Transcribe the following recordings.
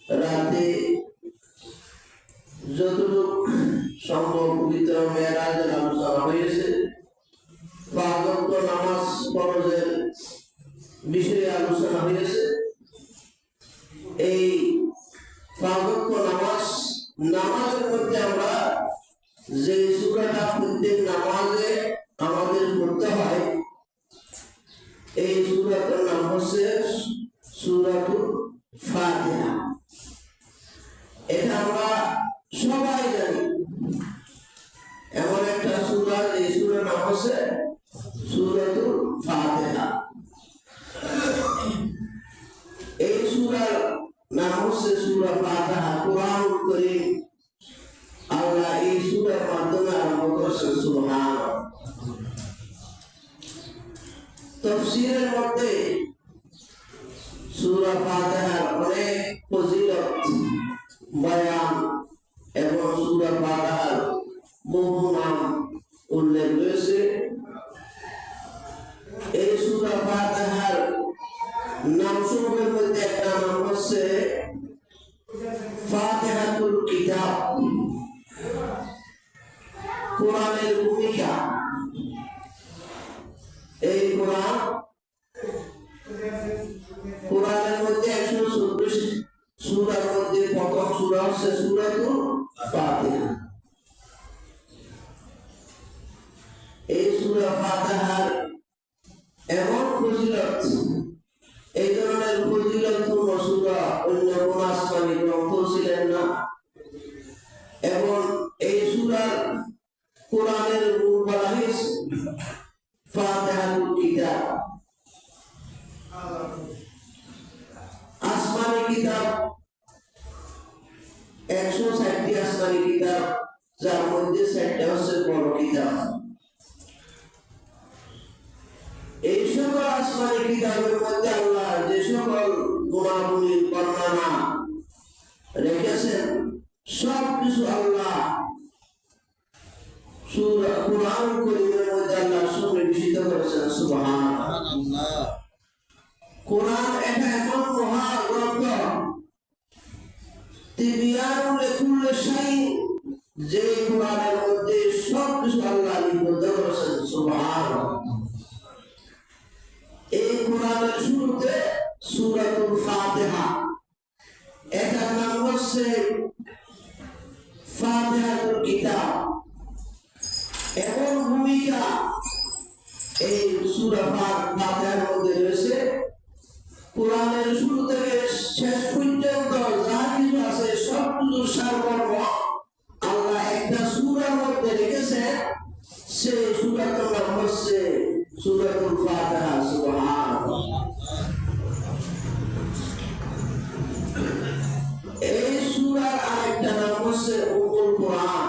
রাতে যতটুকু সম্ভব পবিত্র মেরাজের আলোচনা হয়েছে, পাঁচ ওয়াক্ত নামাজ ফরজের বিষয়ে আলোচনা হয়েছে। এই পাঁচ ওয়াক্ত নামাজের মধ্যে আমরা যে সূরাটা প্রত্যেক নামাজে আমাদের পড়তে হয়, এই সূরাটার নাম হচ্ছে সূরাতুল ফাতিহা। এটা আমরা সবাই জানি, এমন একটা সূরা, এই সূরার নাম হচ্ছে সূরাতুল ফাতিহা। এই সূরার নাম হচ্ছে সূরা ফাতিহা। কুরআনুল কারীম আল্লাহ এই সূরার মাধ্যমে আরম্ভ করেছেন। সুবহানাল্লাহ। তাফসীরের মধ্যে সূরা ফাতিহার অনেক ফজিলত বয়ান এবং সূরা ফাতিহার বহু নাম উল্লেখ রয়েছে। এই সূরা ফাতিহার নামসমূহের মধ্যে একটা নাম হচ্ছে ফাতিহাতুল কিতাব, কোরআনের ভূমিকা। এই কোরআনের মধ্যে 114 সূরার মধ্যে প্রথম সূরা হচ্ছে সূরাতুল ফাতিহা। এই সূরা ফাতিহার এমন ফজিলত, এই ধরনের ফজিলতপূর্ণ সূরা অন্য কোন আসমানি গ্রন্থ ছিলেন না। এবং এই সূরার কোরআনের মূল বলা হয়েছে ফাতিহাতুল কিতাব। আসমানি কিতাব 160টি আসমানি কিতাব, যার মধ্যে 60টা হচ্ছে বড় কিতাব। এই সকল আসমানি কিতাবের মধ্যে আল্লাহ যে সকল গুণাবলীর বর্ণনা রেখেছেন, সব কিছু আল্লাহ সূরা কুরআনুল কারীমের মধ্যে আল্লাহ সুনির্দিষ্ট করেছেন। সুবহানাল্লাহ। কোরআন এটা এমন মহা গ্রন্থ, তিবিয়ানুল লিকুল্লি শাইইন, যে কোরআনের মধ্যে সব কিছু আল্লাহ লিপিবদ্ধ করেছেন। সুবহানাল্লাহ। এই কোরআনের শুরুতে সূরাতুল ফাতিহা, এটার নাম হচ্ছে ফাতিহাতুল কিতাব। এমন ভূমিকা এই সূরা ফাতিহার মধ্যে রয়েছে। কোরআনের শুরু থেকে শেষ পর্যন্ত যা কিছু আছে সব কিছু সারমর্ম আল্লাহ একটা সূরার মধ্যে রেখেছেন। সেই সূরাটার নাম হচ্ছে সূরাতুল ফাতিহা। সুবহানাল্লাহ। এই সূরার আরেকটা নাম হচ্ছে উম্মুল কুরআন।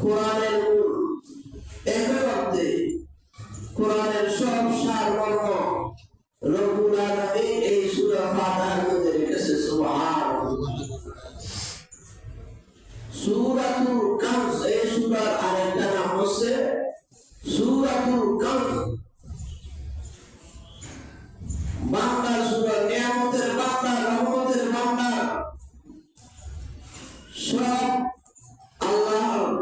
কোরআনের মূল, একই অর্থে কোরআনের সব সারমর্ম রব্বুল আলামিন এই সূরা ফাতিহার মধ্যে রেখেছে। সুবহানাল্লাহ। সূরাতুল কাহফ, এই সূরার আরেকটা নাম হচ্ছে সূরাতুল কাহফ। বান্দার সূরা, নিয়ামতের বান্দা, রহমতের বান্দা, সব আল্লাহর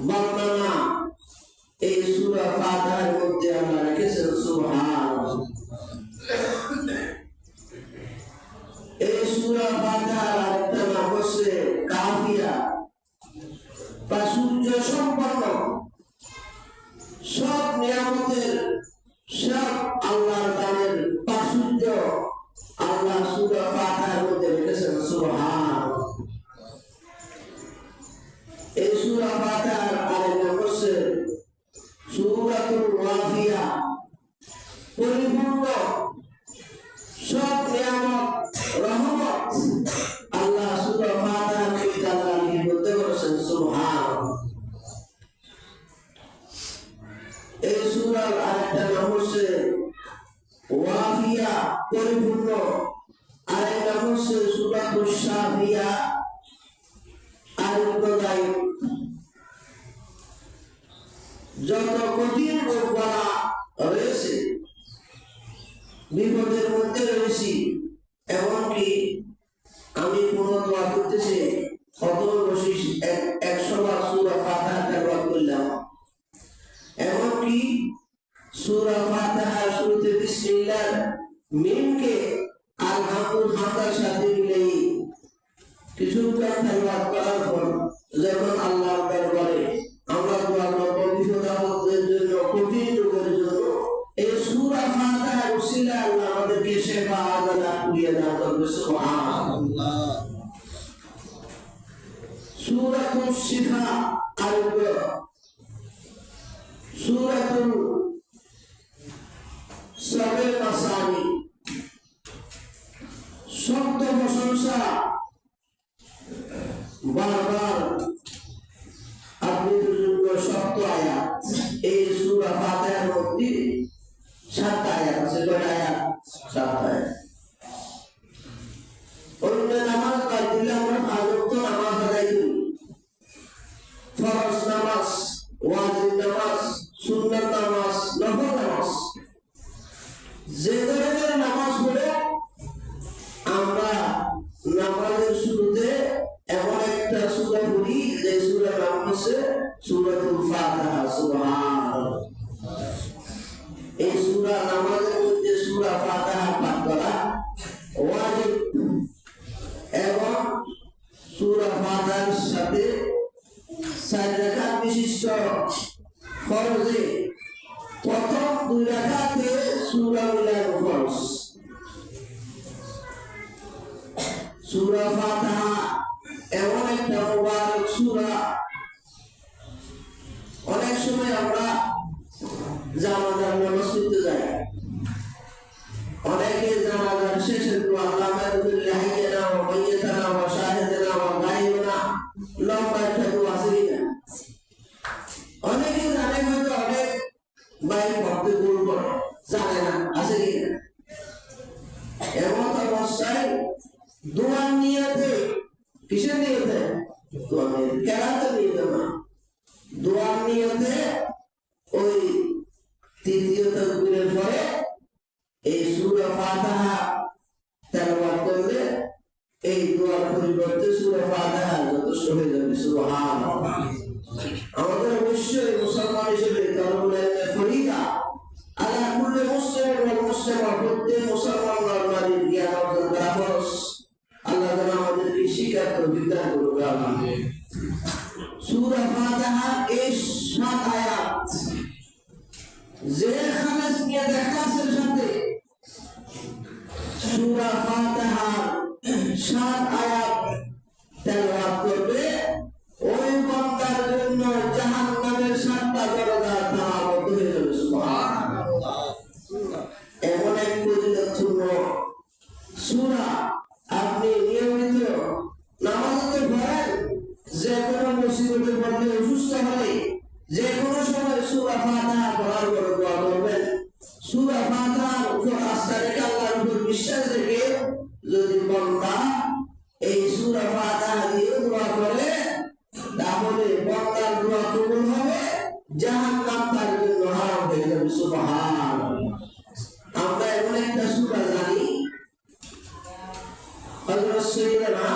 বর্ণনা এই সূরা ফাতিহার মধ্যে আল্লাহ রেখেছেন। সুবহানাল্লাহ। এই সূরা ফাতিহার আরেকটা নাম হচ্ছে কাফিয়া, প্রাচুর্য সম্পন্ন। সব নিয়ামতের, সব আল্লাহর দানের প্রাচুর্য আল্লাহ সূরা ফাতিহার মধ্যে রেখেছেন। সুবহানাল্লাহ। এই সূরা ফাতিহার আরেক নাম হচ্ছে সূরাতুল ওয়াফিয়া, পরিপূর্ণ। সব নিয়ামত, রহমত আল্লাহ সূরা ফাতিহার মধ্যে আল্লাহ লিপিবদ্ধ করেছেন। সুবহানাল্লাহ। এই সূরার আরেকটা নাম হচ্ছে ওয়াফিয়া, পরিপূর্ণ। আরেক নাম হচ্ছে সূরাতুশ শাফিয়া, আরোগ্যদায়ক। যত কঠিন রোগ রয়েছে বিপদের মধ্যে রয়েছি, এমনকি আমি কোনো দোয়া করতেছি অতল বসি 100 বার সূরা ফাতিহা তেলাওয়াত করলাম, এমনকি সূরা ফাতিহা শুরুতে বিসমিল্লাহ মিমকে আলহামদুল হামদার সাথে মিলিয়ে কিছুক্ষণ তেলাওয়াত করার পর যখন আল্লাহর দরবারে আমরা দোয়া করব বিপদ আপদের জন্য, কঠিন রোগের জন্য, এই সূরা ফাতিহার উসিলায় আল্লাহ আমাদেরকে শিফা আযালা কুলিয়ে দান করবে। সুবহানাল্লাহ। সূরাতুল শিফা আরোগ্য, সূরাতুল সাবের মাসানি শব্দ প্রশংসা বারবার আপনি শব্দ আয়াত, এই সূরা ফাতিহার মধ্যে 7টা আয়াত আছে। কয়টা আয়াত? 7টা আয়াত। অন্য নামাজ বাদ দিলে আমরা 5 ওয়াক্ত নামাজ আদায় করি, ফরজ নামাজ, ওয়াজিব নামাজ, সুন্নাত নামাজ, নফল নামাজ, যে ধরনের নামাজ পড়ে আমরা নামাজের শুরুতে এমন একটা সূরা পড়ি যে সূরার নাম হচ্ছে সূরাতুল ফাতিহা। সুবহানাল্লাহ। এই সূরা নামাজের মধ্যে সূরা ফাতিহা পাঠ করা ওয়াজিব এবং সূরা ফাতিহার সাথে 4 রাকাত বিশিষ্ট ফরজে প্রথম 2 রাকাতে সূরা মিলানো ফরজ। সূরা ফাতিহা এমন একটা মুবারক সূরা, অনেক সময় আমরা জানাজার নামাজ পড়তে যাই, অনেকে জানাজার শেষে দোয়া আল্লাহুম্মা ইগফির লিহাইয়িনা ওয়া মাইয়িতানা ওয়া শাহিদিনা ওয়া গায়িবিনা, লম্বা একটা দোয়া আছে কিনা? অনেকে জানে, হয়তো অনেক ভাই পড়তে ভুল করে, জানে না, আছে কিনা? এমন অবস্থায় দোয়ার নিয়তে, কিসের নিয়তে? দোয়ার নিয়তে, কেরাতের নিয়তে না, দোয়ার নিয়তে ওই তৃতীয় তাকবীরের পরে এই সূরা ফাতিহা তেলাওয়াত করলে এই দোয়ার পরিবর্তে সূরা ফাতিহা যথেষ্ট হয়ে যাবে। সুবহানাল্লাহ। আমাদের অবশ্যই মুসলমান হিসেবে তালবুল ইলমে ফরিদা আলা কুল্লি মুসলিম ওয়াল মুসলিমা, প্রত্যেক মুসলমান নারীর জ্ঞান অর্জন করা ফরজ। আল্লাহ যেন আমাদেরকে শিক্ষার তৌফিক দান করুন। আমিন। সূরা ফাতিহা এই 7 আয়াত, যে খালেস নিয়ে দেখা আছে সাথে সূরা ফাতিহা 7 আয়াত তেলাওয়াত করবে, ওই বান্দার জন্য জাহান্নামের 7টা দরজা তালা বন্ধ হয়ে যাবে। সুবহানাল্লাহ। এমন এক ফজিলতপূর্ণ সূরা, আপনি নিয়মিত নামাজে পড়েন, যে কোনো মুসিবতে পড়লে, অসুস্থ হলে, যে কোনো সময় সূরা ফাতিহা পড়ার পরে দোয়া করবেন। সূরা ফাতিহার উপর আস্থা রেখে, আল্লাহর উপর বিশ্বাস রেখে যদি বান্দা এই সূরা ফাতিহা দিয়ে দোয়া করে, তাহলে বান্দার দোয়া কবুল হবে, জাহান্নাম তার জন্য হারাম হয়ে যাবে। সুবহানাল্লাহ। আমরা এমন একটা সূরা জানি, হযরত সাইয়্যিদানা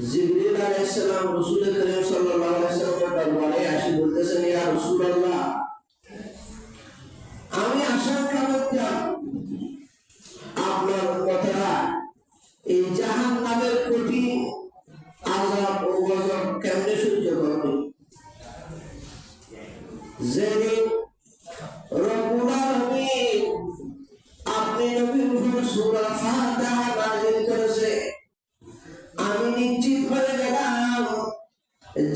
জিবরিল আলাইহিস সালাম রাসূল করিম সাল্লাল্লাহু আলাইহি ওয়াসাল্লামের দরবারে আসি বলতেছেন, ইয়া রাসূলুল্লাহ, আমি আশঙ্কা করতাম আপনার কথাটা এই জাহান্নামের কঠিন আযাব ও গজব কেমনে সহ্য করবে। যেদিন রব্বুল আলামিন আপনি নবীর উপর সূরা ফাতিহা নাযিল করেছে, আমি নিশ্চিত হয়ে গেলাম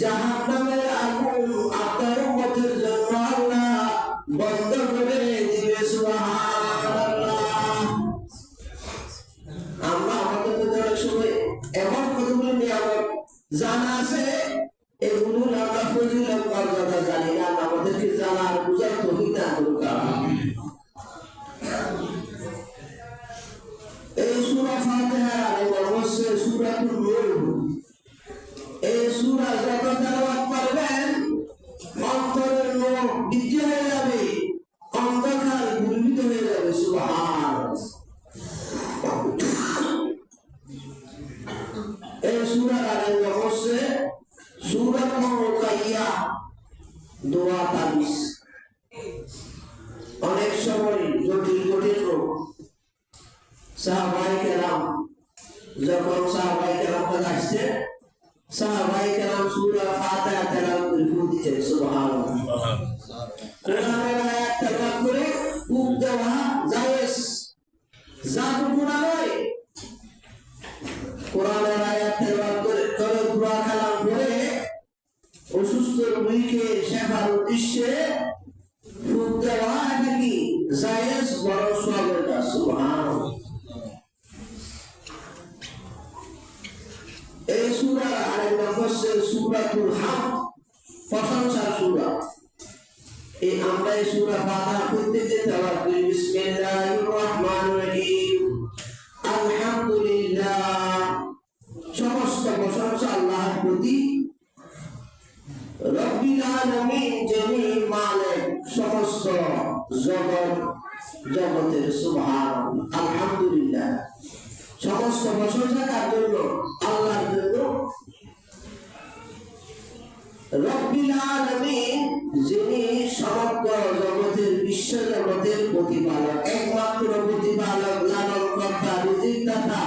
জাহান্নামের আগুন আপনার উম্মতের জন্য আল্লাহ বন্ধ করে দিবে। সুবহানাল্লাহ। আমরা আমাদের মধ্যে অনেক সময় এমন কতগুলো নিয়ামত জানা আছে, এগুলোর আমরা ফজিলত মর্যাদা জানি না, আমাদেরকে জানার বুঝার তৌফিক দান করুন। এই সূরা ফাতিহা নাম হচ্ছে সূরাতুল নূর। এই সূরা যত তেলাওয়াত করবেন, অন্তরের নূর বৃদ্ধি হয়ে যাবে, অন্ধকার দূরীভূত হয়ে যাবে। সুবহানাল্লাহ। সাহাবায়ে কেরাম যখন সাহাবায়ে কেরাম কাছে আসছে সাহাবায়ে কেরাম সূরা ফাতিহা তেলাওয়াত করে ফুল দিতেন সুবহানাল্লাহ কোরআনের আয়াত তেলাওয়াত করে ফুল দেওয়া জায়েজ জাদু গুনাহ নয় কোরআনের আয়াত তেলাওয়াত করে দোয়া কালাম করে অসুস্থ রোগীকে সেবার উদ্দেশ্যে ফুল দেওয়া এটা কি জায়েজ বড় সওয়াবের কাজ সুবহানাল্লাহ এই সূরা আরেক নাম হচ্ছে সূরাতুল হামদ প্রশংসার সূরা এই আমরা এই সূরা ফাতিহা পড়তে তেলাওয়াত করি বিসমিল্লাহির রহমানির রহিম আলহামদুলিল্লাহ সমস্ত প্রশংসা আল্লাহর প্রতি রব্বিল আলামিন যিনি মালিক সমস্ত জগতের সুবহানাল্লাহ আলহামদুলিল্লাহ সমস্ত প্রশংসা কার জন্য আল্লাহর জন্য রব্বিল আলামিন যিনি সমগ্র জগতের বিশ্ব জগতের প্রতিপালক একমাত্র প্রতিপালক লালনকর্তা রিজিকদাতা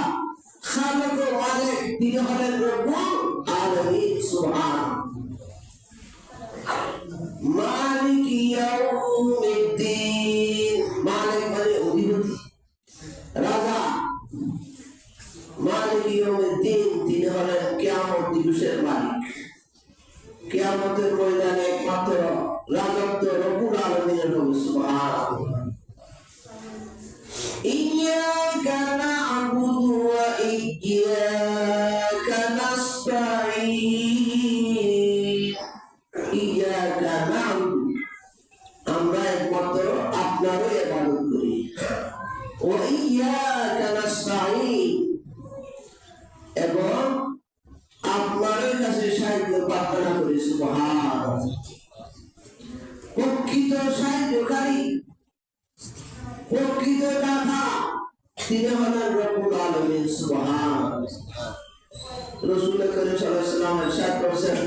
খালিক ও মালিক তিনি হলেন রব্বুল আলামিন সুবহানাল্লাহ মালিক ইয়াউমিদ্দিন মালিক মানে অধিপতি রাজা মালিক ইয়াউমিদ্দিন তিনি হলেন কিয়ামত দিবসের মালিক কিয়ামতের ময়দানে একমাত্র রাজত্ব রব্বুল আলামিনের হবে সুবহানাল্লাহ ইয়্যাকা না'বুদু ওয়া ইয়্যাকা নাস্তাঈন ইয়্যাকা না'বুদু আমরা একমাত্র আপনারই ইবাদত করি ওয়া ইয়্যাকা নাস্তাঈন এবং আপনার কাছে সাহায্য প্রার্থনা করি সুবহানাল্লাহ প্রকৃত সাহায্যকারী প্রকৃত দাতা তিনি হলেন রব্বুল আলামিন সুবহানাল্লাহ রাসূল করিম সাল্লাল্লাহু আলাইহি ওয়াসাল্লাম ইরশাদ করেছেন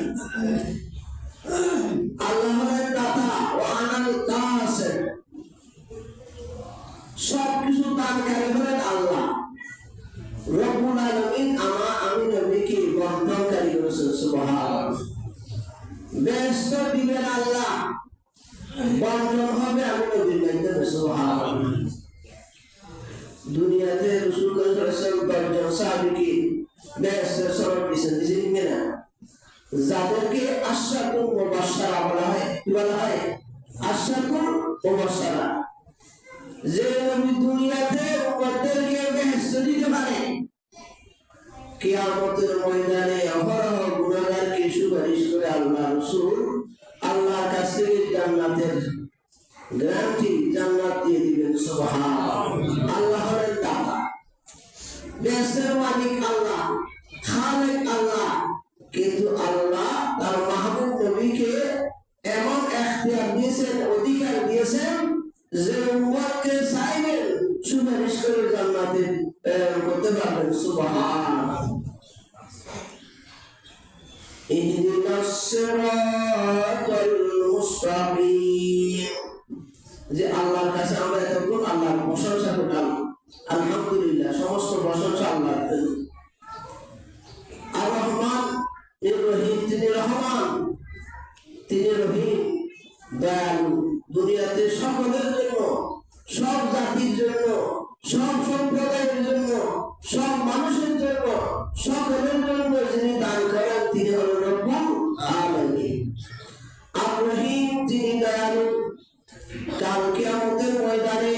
আল্লাহ হলেন দাতা ওয়া আনাল কাসির সবকিছু দানকারী হলেন আল্লাহ রব্বুল আলামিন আমি নবীকে বন্টনকারী করেছেন সুবহানাল্লাহ ব্যস্ত দিবেন আল্লাহ বন্টন হবে আমি নবীর মাধ্যমে সুবহানাল্লাহ দুনিয়াতে রাসূল করিম সাল্লাল্লাহু আলাইহি ওয়াসাল্লাম 10 জন সাহাবীকে ব্যস্ত সরব দিয়েছেন না যাদেরকে আশরাতুল মুবাশশারা বলা হয় কি বলা হয় আশরাতুল মুবাশশারা যে নবী দুনিয়াতে উম্মতদেরকে বেহেশত দিতে পারে কিয়ামতের ময়দানে অহরহ গুনাহগারকে সুপারিশ করে আল্লাহ রাসূল আল্লাহর কাছ থেকে জান্নাতের গ্যারান্টি জান্নাত দিয়ে দিবেন সুবহানাল্লাহ আল্লাহ হলেন দাতা বেহেশতের মালিক আল্লাহ খালিক আল্লাহ কিন্তু আল্লাহ তার মাহবুব নবীকে এমন ইখতিয়ার দিয়েছেন অধিকার দিয়েছেন যে উম্মতকে চাইবেন সুপারিশ করে জান্নাতে করতে পারবেন সুবহানাল্লাহ ইহদিনাস সিরাতাল মুস্তাকিম যে আল্লাহর কাছে আমরা এতক্ষণ আল্লাহর প্রশংসা করলাম আলহামদুলিল্লাহ সমস্ত প্রশংসা আল্লাহর জন্য আর রহমান রহিম তিনি রহমান তিনি রহিম দয়ালু দুনিয়াতে সকলের জন্য সব জাতির জন্য সব সম্প্রদায়ের জন্য সব মানুষের জন্য সকলের জন্য যিনি দান করেন তিনি হলেন রব্বুল আলামিন আর রহিম তিনি দয়ালু কাল কিয়ামতের ময়দানে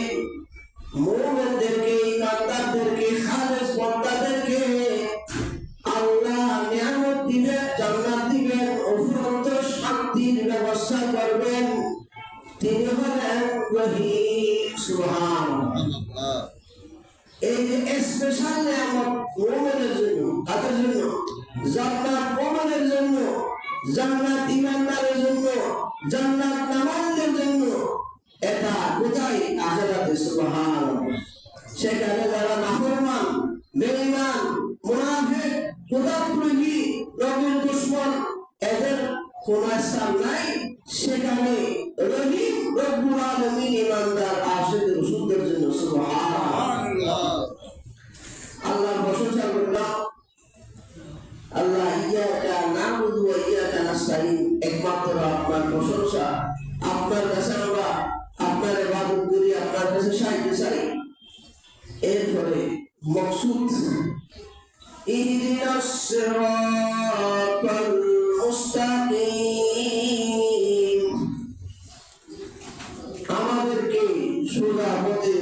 মুমিনদেরকে ইমানদারদেরকে খালেস বান্দাদেরকে আল্লাহ নিয়ামত দিবেন জান্নাত দিবেন অফুরন্ত শান্তির ব্যবস্থা করবেন তিনি হলেন রহিম সুবহানাল্লাহ এই যে স্পেশাল নিয়ামত মুমিনের জন্য তাদের জন্য জান্নাত মুমিনের জন্য জান্নাত ঈমানদারের জন্য জান্নাত নামাজের জন্য এটা কোথায় আখিরাতে সুবহানাল্লাহ সেখানে যারা নাফরমান বেঈমান মুনাফিক খোদাপ্রেমী রবের দুশমন এদের কোন স্থান নাই সেখানে রহিম রব্বুল আলামিন ঈমানদার আশিক রাসূলদের জন্য সুবহানাল্লাহ এরপরে মকসুদ ইহদিনাস সিরাতাল মুস্তাকিম, আমাদেরকে সোজা পথে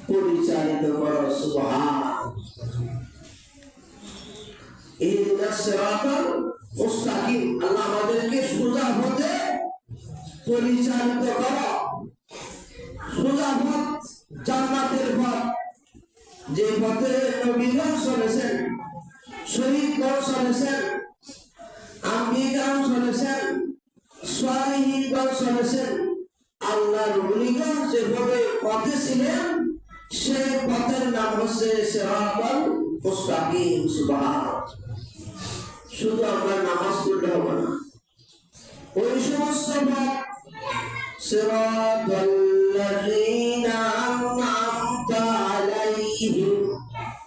পরিচালিত করো। সুবহান। ইহদিনাস সিরাতাল মুস্তাকিম, আল্লাহ আমাদেরকে সোজা পথে পরিচালিত করো। সোজা পথ জান্নাতের পথ, যে পথে নবীগণ চলেছেন, শহীদগণ চলেছেন, আম্বিয়াগণ চলেছেন, সালিহীনগণ চলেছেন, আল্লাহর ওলিগণ যেভাবে পথে ছিলেন সেই পথের নাম হচ্ছে সিরাতাল মুস্তাকিম। সুবহান। শুধু আমরা নামাজ পড়লে হবে না, ওই সমস্ত পথ সিরাতাল্লাযীনা আন'আমতা আলাইহিম,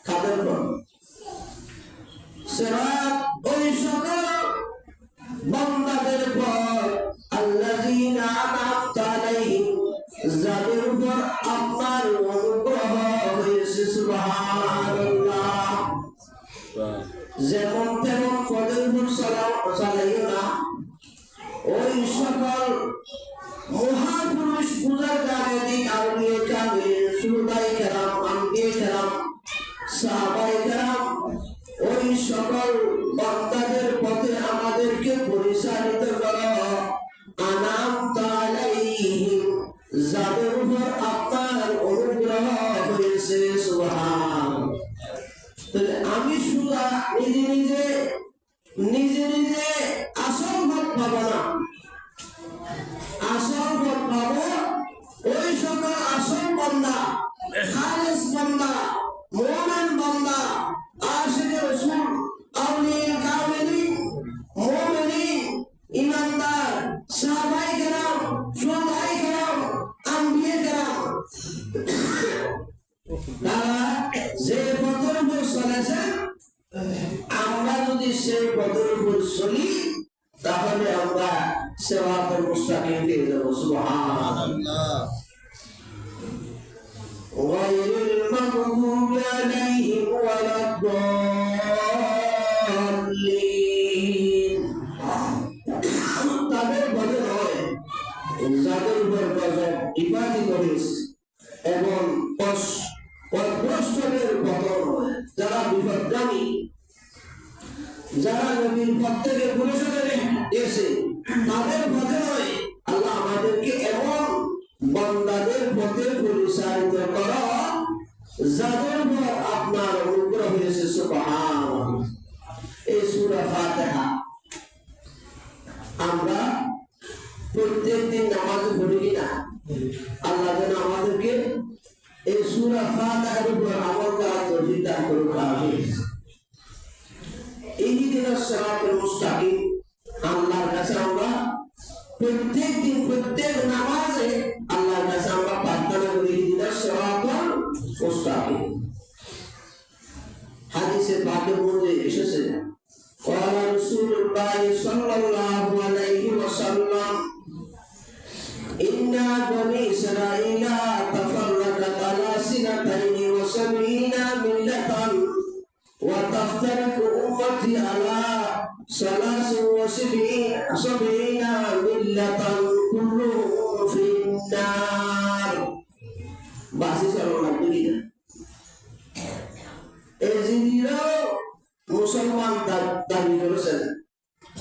কাদের পথ? সিরাত ওই সকল বান্দাদের পথ, আল্লাযীনা আন'আমতা আলাইহিম, যাদের উপর আপনার অনুগ্রহ হয়েছে। সুবহানাল্লাহ। যেমন তেমন পদের উপর চালাইও না, ওই সকল মহাপুরুষ বুজুর্গানে আউলিয়া কামিল, সুহাদায়ে কেরাম, আম্বিয়ায়ে কেরাম, সাহাবায়ে কেরাম, ওই সকল বান্দাদের পথে আমাদেরকে পরিচালিত করো। আন'আমতা আলাইহিম, যাদের উপর আপনার অনুগ্রহ হয়েছে। সুবহান। তাহলে আমি শুধু নিজে নিজে আসল পথ পাবো না, আসল পথ পাবো ওই সকল আসল বান্দা, খালেস বান্দা, মুমিন বান্দা, আশিকে রাসূল, আউলিয়া কামিলিন, মুমিনিন, ইমানদার, সাহাবায়ে কেরাম, সুহাদায়ে কেরাম, আম্বিয়ায়ে কেরাম, তারা যে পথের উপর চলেছেন, আমরা যদি সেই পথের উপর চলি তাহলে আমরা সিরাতাল মুস্তাকিম পেয়ে যাব। সুবহানাল্লাহ। গায়রিল মাগদুবি আলাইহিম ওয়ালাদ-দাল্লিন, তাদের পথে নয় যাদের উপর গজব নিপাতিত হয়েছে, এবং পথভ্রষ্টদের পথ নয়, যারা বিপথগামী, যারা নবীর পথ থেকে ঘুরে চলে গেছে, তাদের পথে নয়। আল্লাহ আমাদেরকে এমন বান্দাদের পথে পরিচালিত করো যাদের উপর আপনার অনুগ্রহ হয়েছে। সুবহান। এই সূরা ফাতিহা আমরা প্রত্যেকদিন নামাজে পড়ি কিনা? আল্লাহ যেন আমাদেরকে এই সূরা ফাতিহার উপর আমল করার তৌফিক দান করুন। আমিন। ইহদিনাস সিরাতাল মুস্তাকিম, আল্লাহর কাছে আমরা প্রত্যেকদিন প্রত্যেক নামাজে আল্লাহর কাছে আমরা প্রার্থনা করি, ইহদিনাস সিরাতাল মুস্তাকিম। হাদিসে পাকের মধ্যে এসেছে, ক্বালা রাসূলুল্লাহ সাল্লাল্লাহু আলাইহি ওয়াসাল্লাম, ইন্না বনী ইসরাঈলা তাফাররাকাত আলা সিনাতাইনি ওয়া সাবঈনা মিল্লাতান ওয়া তাফতারিকু উম্মতি আলা সালাসিন ওয়া সাবঈনা মিল্লাতান কুল্লুহুম ফিন-নার। বাসি চলনা করি না, এজিদিরাও মুসলমান দাবি করেছেন,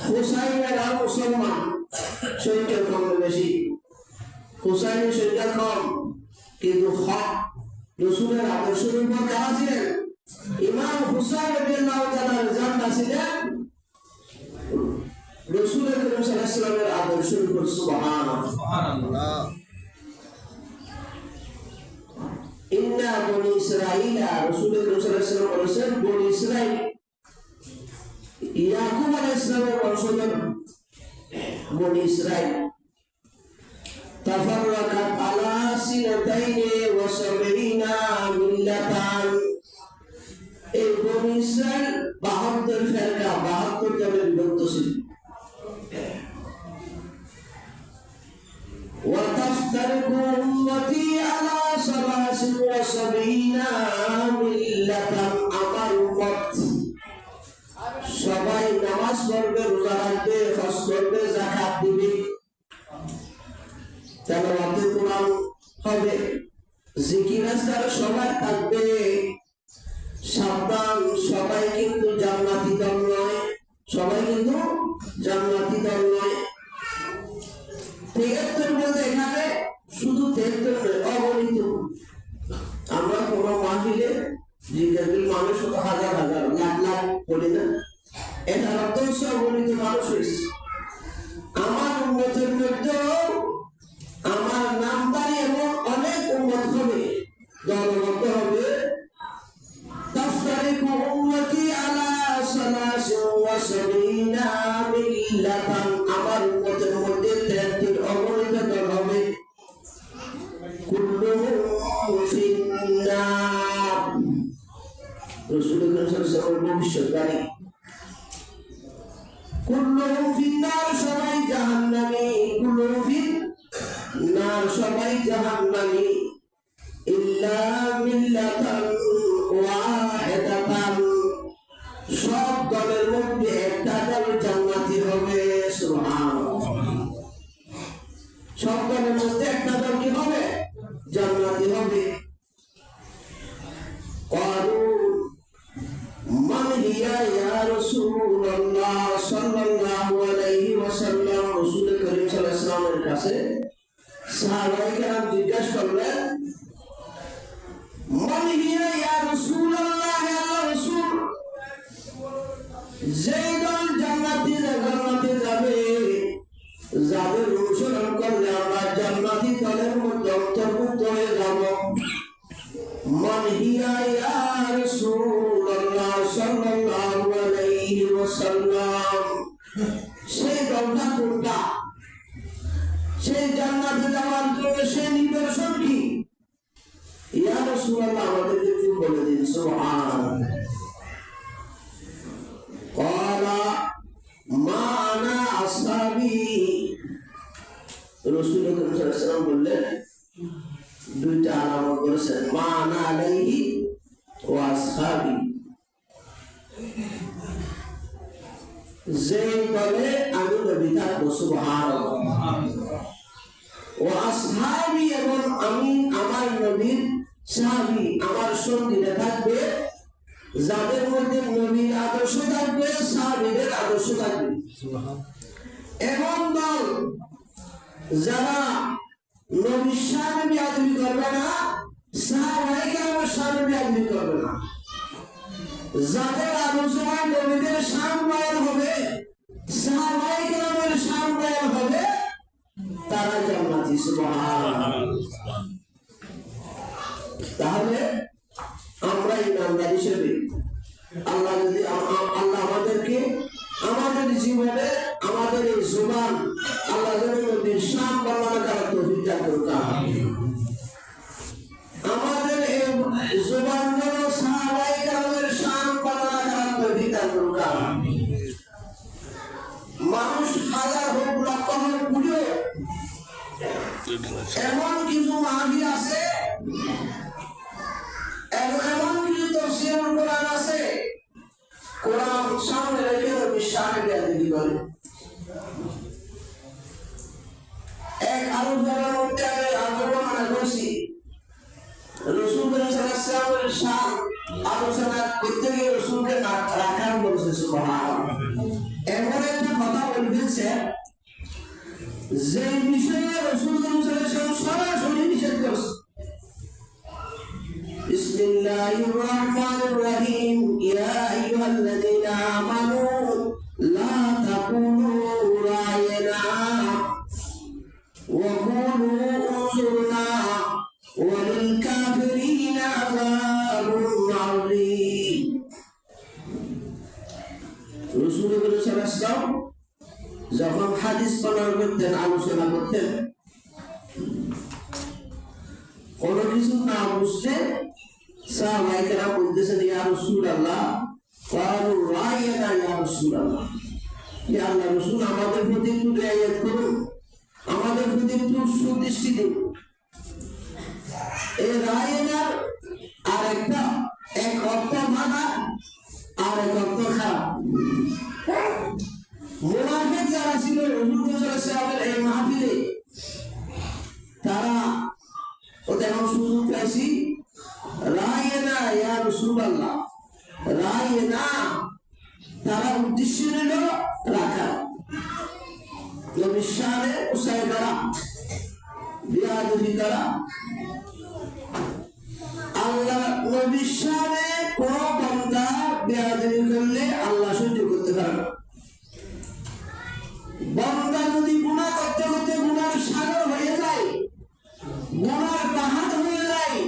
হুসাইনেরা মুসলমান, সংখ্যা কম বেশি, হুসাইনের সংখ্যা কম, কিন্তু হক রাসূলের আদর্শের উপর কারা ছিলেন? ইমাম হুসাইন রাদিয়াল্লাহু তাআলা জানতা ছিলেন রাসূল করিম সাল্লাল্লাহু আলাইহি ওয়াসাল্লামের আদর্শের উপর। সুবহানাল্লাহ। ইন্না বনী ইসরাঈলা, রাসূল করিম সাল্লাল্লাহু আলাইহি ওয়াসাল্লাম বলেছেন বনী ইসরাঈল, ইয়াকুব আলাইহিস সালামের বংশধর বনী ইসরাঈল, তাফাররাকাত আলা সিনাতাইনি ওয়া সাবঈনা মিল্লাতান, এই বনী ইসরাঈল 72 ফেরকা, 72 দলে বিভক্ত ছিল। ওয়া তাফতারিকু উম্মতি আলা সালাসিন ওয়া সাবিনা মিল্লাতান আমার উম্মত সবাই নামাজ পড়বে, রোজা রাখবে, হজ করবে, যাকাত দিবে, তেলাওয়াতে কোরআন হবে, জিকির আজকার সবাই থাকবে। সাবধান, সবাই কিন্তু জান্নাতি দল নয়, সবাই কিন্তু জান্নাতি দল নয়। 73 বলতে এখানে শুধু 73 নয়, অগণিত। আমরা কোনো মাহফিলে জিজ্ঞাসা মানুষ তো হাজার হাজার লাখ লাখ বলি না, এটা অর্থ অগণিত মানুষ হয়েছে। আমার উম্মতের মধ্যে আমার নামদারি এমন অনেক উম্মত হবে, দলবদ্ধ হবে। তাফতারিকু উম্মতি আলা সালাসিন ওয়া সাবিনা মিল্লাতান আমার উম্মতের মধ্যে 73 অগণিত দল হবে। কুল্লুহুম ফিন্নার, রাসূলুল্লাহ সাল্লাল্লাহু আলাইহি ওয়াসাল্লাম ভবিষ্যৎবাণী। কুল্লুহুম ফিন্নার সবাই জাহান্নামী, কুল্লুহুম ফিন্নার সবাই জাহান্নামী, ইল্লা মিল্লাতান ওয়াহিদাতান সব দলের মধ্যে একটা দল জান্নাতি হবে। সুবহানাল্লাহ, সব দলের মধ্যে একটা দল কি হবে? জান্নাতি হবে। ক্বালু মান হিয়া ইয়া রাসূলুল্লাহ সাল্লাল্লাহু আলাইহি ওয়াসাল্লাম, রাসূল করিম সাল্লাল্লাহু আলাইহি ওয়াসাল্লামের কাছে সাহাবায়ে কেরাম জিজ্ঞাসা করলেন, মান হিয়া ইয়া রাসূলুল্লাহ, ইয়া রাসূল, যে দল জান্নাতে যাবে, যাদের অনুসরণ করলে আমরা জান্নাতি দলের মধ্যে অন্তর্ভুক্ত হয়ে যাব। মান হিয়া ইয়া রাসূলুল্লাহ সাল্লাল্লাহু আলাইহি ওয়াসাল্লাম, সেই দলটা কোনটা? সেই জান্নাতে যাওয়ার জন্য সেই নিদর্শন কি? ইয়া রাসূলুল্লাহ আমাদেরকে একটু বলে দিন। সুবহানাল্লাহ। ক্বালা মা আনা আসহাবি, রাসূলুল্লাহ সাল্লাল্লাহু আলাইহি ওয়াসাল্লাম বললেন, দুইটা আলামত করেছেন, মা আনা আলাইহি ওয়া আসহাবি, যে দলে আমি নবী থাকবো। সুবহানাল্লাহ। ওয়া আসহাবি, এবং আমি আমার নবীর সাহাবী, আমার সঙ্গীরা থাকবে, যাদের মধ্যে নবীর আদর্শ থাকবে, সাহাবীদের আদর্শ থাকবে। এমন দল যারা নবীর শানে বেয়াদবি করবে না, সাহাবায়ে কেরামের শানে বেয়াদবি করবে না, যাদের আলোচনায় নবীদের শান বয়ান হবে, সাহাবায়ে কেরামের শান বয়ান হবে, তারা জান্নাতি। সুবহানাল্লাহ। তাহলে আমরা ইমানদার হিসেবে আল্লাহ যদি আল্লাহ আমাদেরকে আমাদের জীবনে আমাদের এই জবান আল্লাহ যেন নবীর শান বর্ণনা করার তৌফিক দান করুন। আমাদের এই জবান যেন সাহাবায়ে কেরামের শান বর্ণনা করার তৌফিক দান করুন। মানুষ হাজার হোক, লক্ষ হোক, পুরো এমন কিছু মাহফিল আছে, এমন কিছু তাফসীরুল কোরআন আছে, কোরআন সামনে রেখে নবীর শানে বেয়াদবি করে। এক আলোচনার মধ্যে আমি বর্ণনা করছি, রাসূল সাল্লাল্লাহু আলাইহি ওয়াসাল্লামের শান আলোচনা করতে গিয়ে রাসূলকে রাখার বলেছে। সুবহানাল্লাহ। এমন একটা কথা বলে ফেলছে যে বিষয়ে রাসূল সাল্লাল্লাহু আলাইহি ওয়াসাল্লাম সরাসরি নিষেধ করেছে। বিসমিল্লাহির রহমানির রহিম, ইয়া আইয়ুহাল্লাযীনা আমানু লা তাকুলু রায়না ওয়া কুলু উনজুরনা ওয়ালিল কাফিরিনা আযাবুন আযীম। রাসূলুল্লাহ সাল্লাল্লাহু আলাইহি ওয়াসাল্লাম যখন হাদিস বর্ণনা করতেন, আলোচনা করতেন, কোন কিছু না বুঝলে সাহাবায়ে কেরাম বলতেছেন, ইয়া রাসূলুল্লাহ, ক্বালু রায়না ইয়া রাসূলুল্লাহ, ইয়া আল্লাহর রাসূল আমাদের প্রতি একটু রিয়ায়ত করুন, আমাদের প্রতি একটু সুদৃষ্টি দিন। এই রায়নার একটা এক অর্থ ভালো আর এক অর্থ খারাপ। মুনাফিক যারা ছিল হুজুর সাল্লাল্লাহু আলাইহি এই মাহফিলে, তারা ওদের সুযোগ পাইছি, রায়না ইয়া রাসূলুল্লাহ, রায়না, তারা উদ্দেশ্য নিল রাখা, নবীর শানে উসাই করা, বিয়াদবি করা। আল্লাহ নবীর শানে কোন বান্দা বিয়াদবি করলে আল্লাহ সহ্য করতে পারে না। বান্দা যদি গুনাহ করতে করতে গুনার সাগর হয়ে যায়, গুনার পাহাড় হয়ে যায়,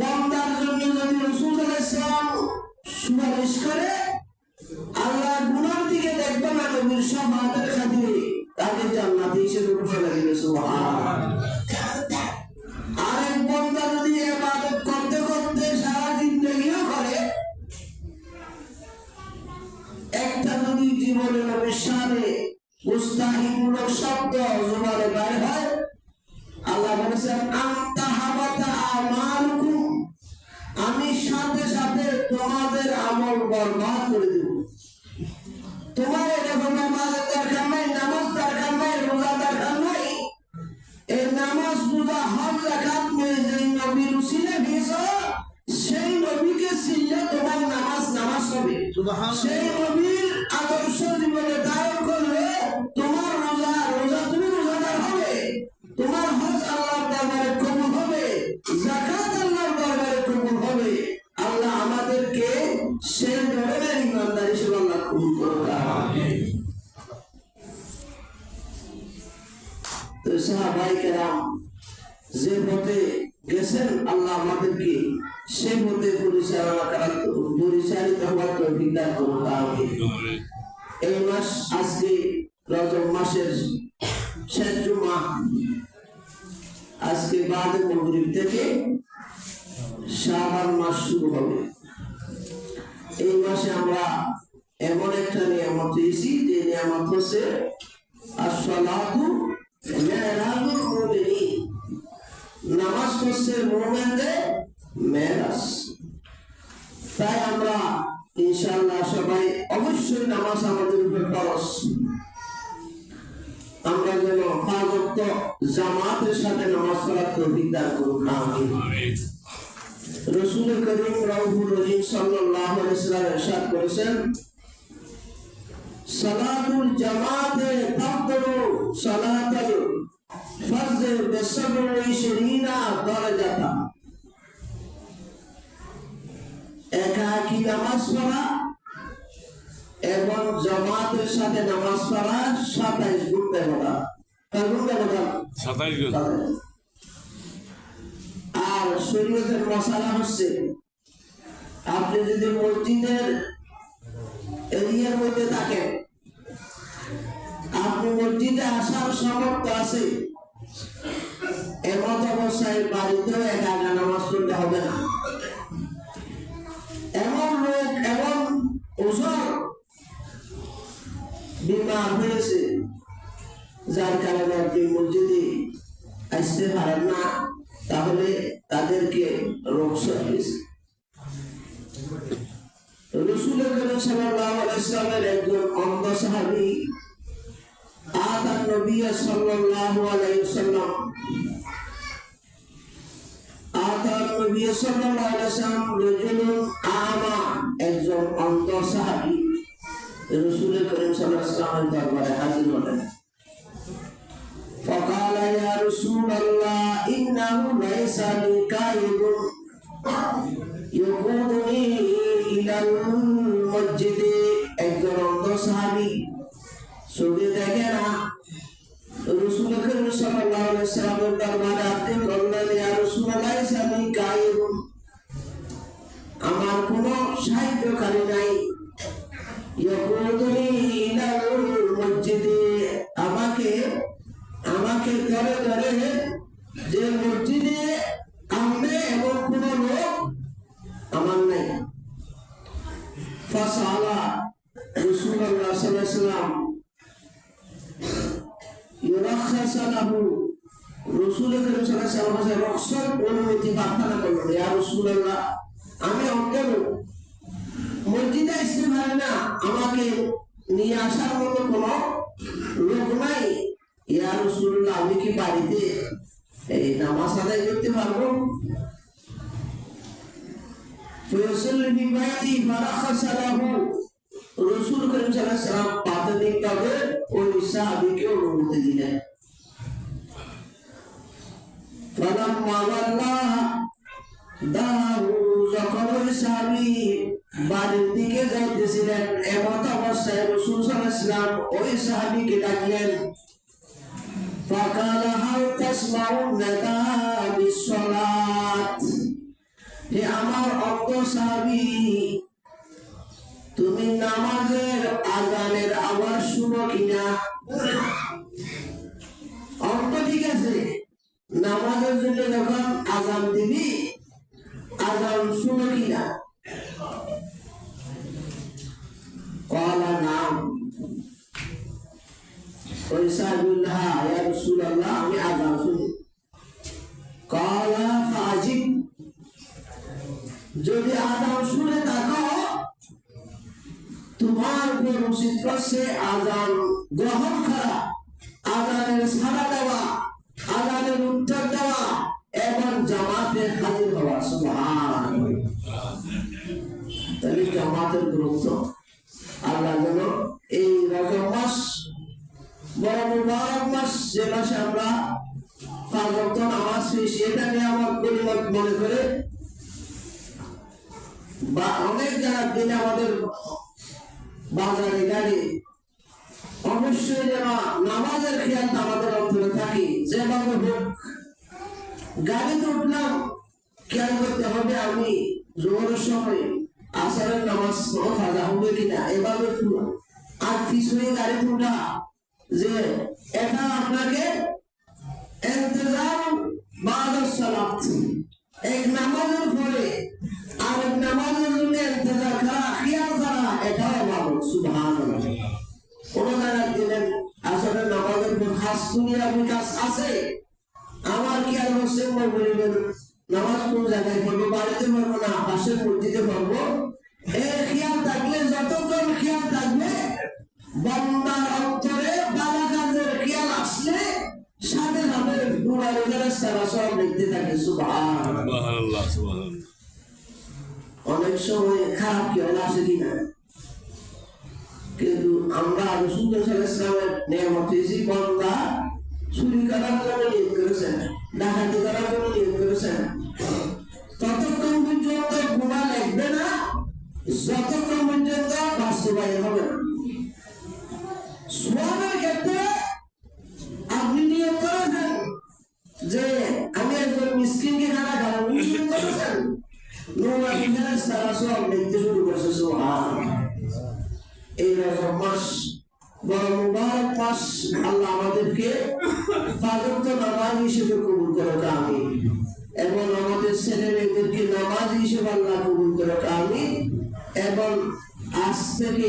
বান্দার জন্য যদি রাসূল সাল্লাল্লাহু আলাইহি ওয়াসাল্লাম সুপারিশ করে, আল্লাহ গুনার দিকে দেখবে না, নবীর শাফাআতের খাতিরে তাকে জান্নাতে হিসেবে ঘোষণা দিবে। সুবহানাল্লাহ। আরেক বান্দা যদি ইবাদত করতে করতে সারা জিন্দেগিও করে, একটা যদি জীবনে নবীর শানে মুস্তাহিমূলক শব্দ জবানে বাইর হয়, আল্লাহ বলেছেন আনতা হাবাতা আমালুকুম, আমি সাথে সাথে তোমাদের আমল বরবাদ করে দেব। তোমার এরকম নামাজের দরকার নাই, নামাজ দরকার নাই, রোজা দরকার নাই। এই নামাজ, রোজা, হজ, যাকাত নিয়ে যেই নবীর উসিলা দিয়েছো, সেই নবীকে চিনলে তোমার নামাজ নামাজ হবে। সেই নবীর আদর্শ জীবনে ধারণ করলে তোমার রোজা রোজা তুমি রোজাদার হবে, তোমার হজ আল্লাহর দরবারে কবুল হবে, যাকাত আল্লাহর দরবারে কবুল হবে। আল্লাহ আমাদেরকে সেই ধরনের ইমানদার হিসেবে আল্লাহ কবুল করুন। আমিন। তো সাহাবায়ে কেরাম যে পথে গেছেন, আল্লাহ আমাদেরকে সেই পথে পরিচালিত হওয়ার তৌফিক দান করুন। আমিন। এই মাস আজকে রজব মাসের শেষ জুমা, আজকে বাদে মাগরিব থেকে শাবান মাস শুরু হবে। এই মাসে আমরা এমন একটা নিয়ামত পেয়েছি, যে নিয়ামত হচ্ছে আসসালাতু মিরাজুল মুমিনিন, নামাজ হচ্ছে মুমিনদের মেরাজ। তাই আমরা ইনশাআল্লাহ সবাই অবশ্যই নামাজ আমাদের উপর ফরজ, আমরা যেন 5 ওয়াক্ত জামাতের সাথে নামাজ পড়ার তৌফিক দান করুন। আমিন। রাসূল করিম রাউফুর রহিম সাল্লাল্লাহু আলাইহি ওয়াসাল্লাম ইরশাদ করেছেন, সালাতুল জামাতে তাফদলু সালাতাল ফরজ বিসাবঈশরিনা দারাজাতা। একাকী নামাজ পড়া এবং জামাতের সাথে নামাজ পড়া 27 গুণ ব্যবধান। কয় গুণ ব্যবধান? 27 গুণ। আর শরীয়তের মশালা হচ্ছে, আপনি যদি মসজিদের এরিয়ার মধ্যে থাকেন, আপনি মসজিদে আসার সামর্থ্য আছে, এমত অবস্থায় বাড়িতেও একা নামাজ পড়তে হবে না। এমন লোক, এমন ওজোর বিমার হয়েছে, যার কারণে আপনি মসজিদে আসতে পারেন না, তাহলে তাদেরকে রুখসা দিয়েছে। রাসূল করিম সাল্লাল্লাহু আলাইহি ওয়াসাল্লামের একজন অন্ধ সাহাবী আতান নবী সাল্লাল্লাহু আলাইহি ওয়াসাল্লাম, আতান নবী সাল্লাল্লাহু আলাইহি ওয়াসাল্লাম রাজুলুন আমা, একজন অন্ধ সাহাবী রাসূল করিম সাল্লাল্লাহু আলাইহি ওয়াসাল্লামের দরবারে হাজির হলেন। فقال يا رسول الله إنه ليس لي قائد يقودني إلى المسجد। একজন অন্ধ সাহাবী ছবি দেখে না, রাসূল করিম সাল্লাল্লাহু আলাইহি ওয়াসাল্লামের দরবারে আপনি বললেন, ইয়া রাসূলুল্লাহ লাইসা লি কায়িদ, আমার কোনো সাহায্যকারী নাই, ইয়াকুদুনি ইলাল মসজিদ, আমাকে ধরে ধরে যে মসজিদে আনবে এমন কোন লোক আমার নাই। ফাসালা রাসূলুল্লাহ সাল্লাল্লাহু আলাইহি ওয়াসাল্লাম ইউরাখাসা লাহু, রাসূল করিম সাল্লাল্লাহু আলাইহি ওয়াসাল্লাম রুখসত অনুমতি প্রার্থনা করলেন, ইয়া রাসূলুল্লাহ আমি অজ্ঞান মসজিদে আসতে পারি না আমাকে নিয়ে আসার মতো কোনো লোক নাই ইয়া রাসূলুল্লাহ আমি কি বাড়িতে এই নামাজ আদায় করতে পারবো ফয়সাল্লি ফি বাইতি ফারাখাসা লাহু রাসূল করিম সাল্লাল্লাহু আলাইহি ওয়াসাল্লাম প্রাথমিকভাবে ওই সাহাবীকে অনুমতি দিলেন ফালাম্মা ওয়াল্লাহ দাহু যখন ওই সাহাবী বাড়ির দিকে যাইতেছিলেন এমত অবস্থায় রাসূল সাল্লাল্লাহু আলাইহি ওয়াসাল্লাম ওই সাহাবীকে ডাকলেন ফাকালা হাল তাসমাউনা বিসসালাত হে আমার অজ্ঞ সাহাবী তুমি নামাজের আযানের আওয়াজ শুনো কিনা অজ্ঞ ঠিক আছে নামাজের জন্য যখন আযান দিবি আযান শুনো কিনা ক্বালা নাম ওই সাহাবীল্লাহ ইয়া রাসূলুল্লাহ আমি আযান শুনি ক্বালা ফাজিব যদি আযান শুনে থাকো তোমার উপর উচিত করছে আযান গ্রহণ করা আযানের সাড়া দেওয়া আযানের উত্তর দেওয়া এবং জামাতে হাজির হওয়া সুবহানাল্লাহ তাহলে জামাতের গুরুত্ব আল্লাহ যেন এই রজব মাস বড় মুবারক মাস যে মাসে আমরা 5 ওয়াক্ত নামাজ পড়ি সেটা নিয়ে আমার পরিমত মনে করে বা অনেক জায়গা দিনে আমাদের বাজারে গাড়ি অবশ্যই যেন নামাজের খেয়াল আমাদের অন্তরে থাকে যেভাবে হোক গাড়িতে উঠলাম খেয়াল করতে হবে আমি জোহরের সময় আসরের নামাজ পড়া কাজা হবে কিনা এভাবে আর পিছনে গাড়িতে উঠা যে এটা আপনাকে ইন্তজাম বাদাস সালাত এক নামাজের পরে আরেক নামাজের জন্য ইন্তজার করা খেয়াল করা এটাও ইবাদত সুবহানাল্লাহ কোন জায়গা দিলেন আসলে নামাজের পর খাস দুনিয়াবি কাজ আছে আমার খেয়াল হচ্ছে বলবেন নামাজ কোন জায়গায় পড়বো বাড়িতে পড়বো না পাশের মসজিদে পড়বো এর খেয়াল থাকলে যতক্ষণ খেয়াল থাকবে বান্দার অন্তরে বালা কাজের খেয়াল আসলে সাথে সাথে নূরের ফেরেশতারা সব লিখতে থাকে সুবহানাল্লাহ সুবহানাল্লাহ অনেক সময় খারাপ খেয়াল আসে কিনা কিন্তু আমরা রাসূল সাল্লাল্লাহু আলাইহি ওয়াসাল্লামের নিয়ামত পেয়েছি বান্দা চুরি করার জন্য নিয়ত করেছেন ডাকাতি করার জন্য নিয়ত করেছেন ততক্ষণ পর্যন্ত গুনাহ লাগবে না যতক্ষণ পর্যন্ত বাস্তবায়ন হবে না সোয়াবের ক্ষেত্রে আপনি নিয়ত করেছেন যে আমি একজন মিসকিনকে খানা খাওয়াবো নিয়ত করেছেন নূরের ফেরেশতারা সব লিখতে শুরু করেছে সুবহানাল্লাহ এই রজব মাস বড় মুবারক মাস আল্লাহ আমাদেরকে ফাজর নামাজ হিসেবে কবুল করুক আমিন এবং আমাদের ছেলে মেয়েদেরকে নামাজ হিসেবে আল্লাহ কবুল করুক আমিন এবং আজ থেকে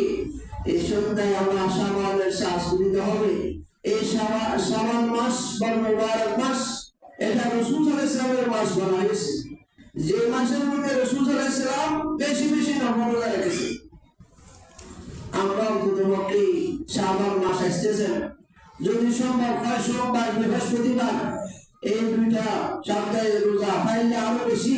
এই সন্ধ্যায় আমরা শাবানের শ্বাস নিতে হবে এই শাবান মাস বড় মুবারক মাস এটা রাসূল সাল্লাল্লাহু আলাইহি ওয়াসাল্লামের মাস বলা হয়েছে যে মাসের মধ্যে রাসূল সাল্লাল্লাহু আলাইহি ওয়াসাল্লাম বেশি বেশি নফল রোজা রেখেছে আমরা অন্ততপক্ষে শাবান মাস আসতেছেন যদি সম্ভব হয় সোমবার বৃহস্পতিবার এই দুইটা সপ্তাহে রোজা পাইলে আরো বেশি